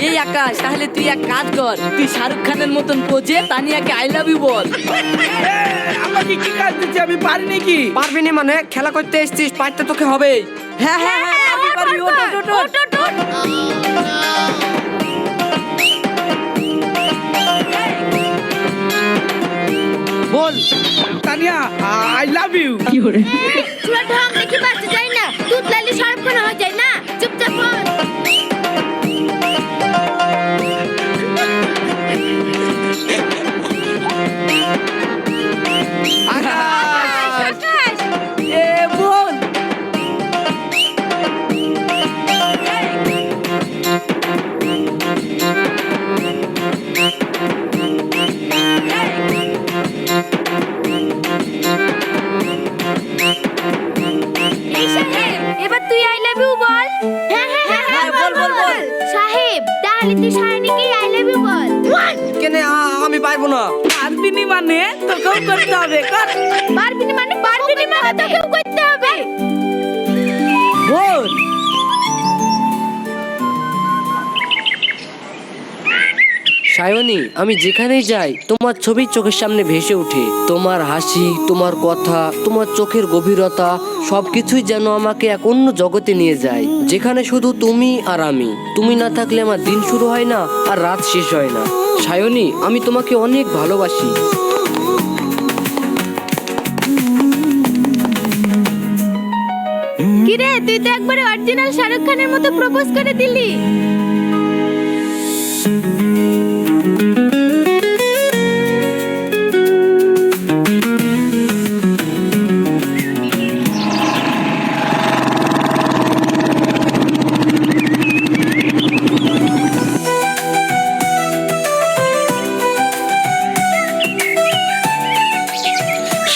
এই আকাশ, তাহলে তুই এক কাজ কর, তুই শাহরুখ খানের মতন পোজে তানিয়াকে আই লাভ ইউ বল। আমাকে কি কাজ দিচ্ছে, আমি পারি নাকি? পারবি না মানে? খেলা করতে এসেছিস, পারতে তোকে হবে। হ্যাঁ হ্যাঁ হ্যাঁ, পারবি, ওঠ ওঠ ওঠ ওঠ। বল। Tania, I love you. তোরা ঢং দেখি বাচ্চা যায় না, দুধ লালি শাহরুখ খান হয়ে যায় না, চুপচাপ বল। আকাশ, এ বল। এই সাহেব, এবার তুই আই লাভ ইউ বল। হ্যাঁ হ্যাঁ হ্যাঁ, বল, বল, বল। সাহেব, তাহলে তুই সায়নীকে আই লাভ ইউ বল। কেন আমি পারবো না? পারবি নি মানে তোকেও করতে হবে, কর। পারবি না মানে তোকেও করতে হবে। বল। সায়নী, আমি যেখানেই যাই তোমার ছবি চোখের সামনে ভেসে ওঠে। তোমার হাসি, তোমার কথা, তোমার চোখের গভীরতা সবকিছুই যেন আমাকে এক অন্য জগতে নিয়ে যায়, যেখানে শুধু তুমি আর আমি। তুমি না থাকলে আমার দিন শুরু হয় না আর রাত শেষ হয় না। সায়নী, আমি তোমাকে অনেক ভালোবাসি। কিরে, তুই তো একবারে অরিজিনাল শাহরুখ খানের মতো প্রপোজ করে দিলি।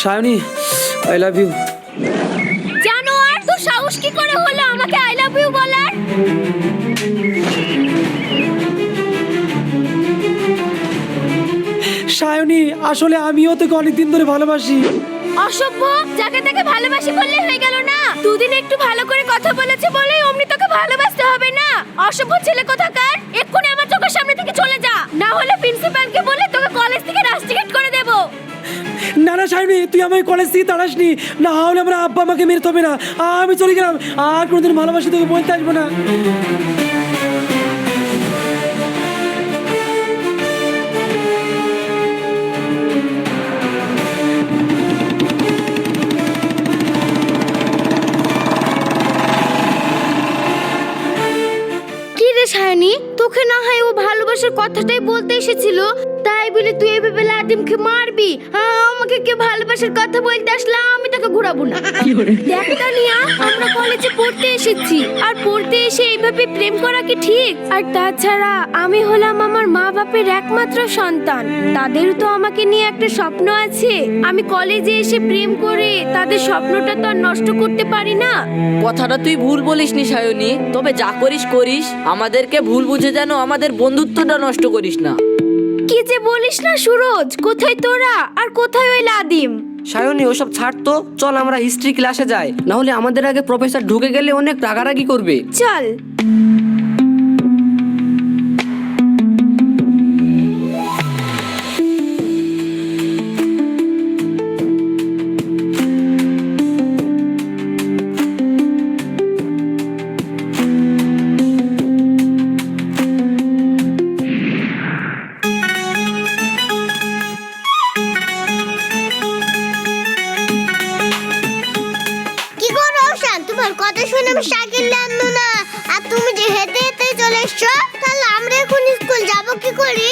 Sayani, I love you. জানো, আর তোর সাহস কি করে হলো আমাকে আই লাভ ইউ বলার? সায়নী, আসলে আমিও তোকে অনেকদিন ধরে ভালোবাসি। অসভ্য, যাকে তাকে ভালোবাসি বললে হয়ে গেল না? দুদিন একটু ভালো করে কথা বলেছে বলেই অমনি তোকে ভালোবাসতে হবে না? অসভ্য ছেলে কোথাকার, এক্ষুনি আমার চোখের সামনে থেকে চলে যা, না হলে প্রিন্সিপালকে বলে তোকে কলেজ থেকে রাস্টিকেট করে দেব। না না সায়নী, তুই আমাকে কলেজ থেকে তাড়াসনি, না হলে আমার আব্বা আমাকে মেরতে হবে না। আমি চলে গেলাম, আর কোনোদিন ভালোবাসি তোকে বলতে আসবো না। কি রে সায়নী, তোকে না হয় ও ভালোবাসার কথাটাই বলতে এসেছিল, তাই বলে তুই এভাবে লাদিমকে মারবি? আমাকে কে ভালোবাসার কথা বলতে আসলে আমি তোকে ঘুরাবো না। দেখ তানিয়া, আমরা কলেজে পড়তে এসেছি, আর পড়তে এসে এইভাবে প্রেম করা কি ঠিক? আর তাছাড়া আমি হলাম আমার মা বাপের একমাত্র সন্তান, তাদেরও তো আমাকে নিয়ে একটা স্বপ্ন আছে। আমি কলেজে এসে প্রেম করে তাদের স্বপ্নটা তো আর নষ্ট করতে পারি না। কথাটা তুই ভুল বলিসনি সায়নী, তবে যা করিস করিস, আমাদেরকে ভুল বুঝে যেন আমাদের বন্ধুত্বটা নষ্ট করিস না। কি যে বলিস না সুরজ, কোথায় তোরা আর কোথায় ওই লাদিম? সায়নী, ওসব ছাড় তো, চল আমরা হিস্ট্রি ক্লাসে যাই, না হলে আমাদের আগে প্রফেসর ঢুকে গেলে অনেক রাগারাগি করবে। চল। কথা শুনে আমি সাইকেল আনবো না, আর তুমি যে হেঁটে হেঁটে চলে এসছো, তাহলে আমরা এখন স্কুল যাবো কি করি?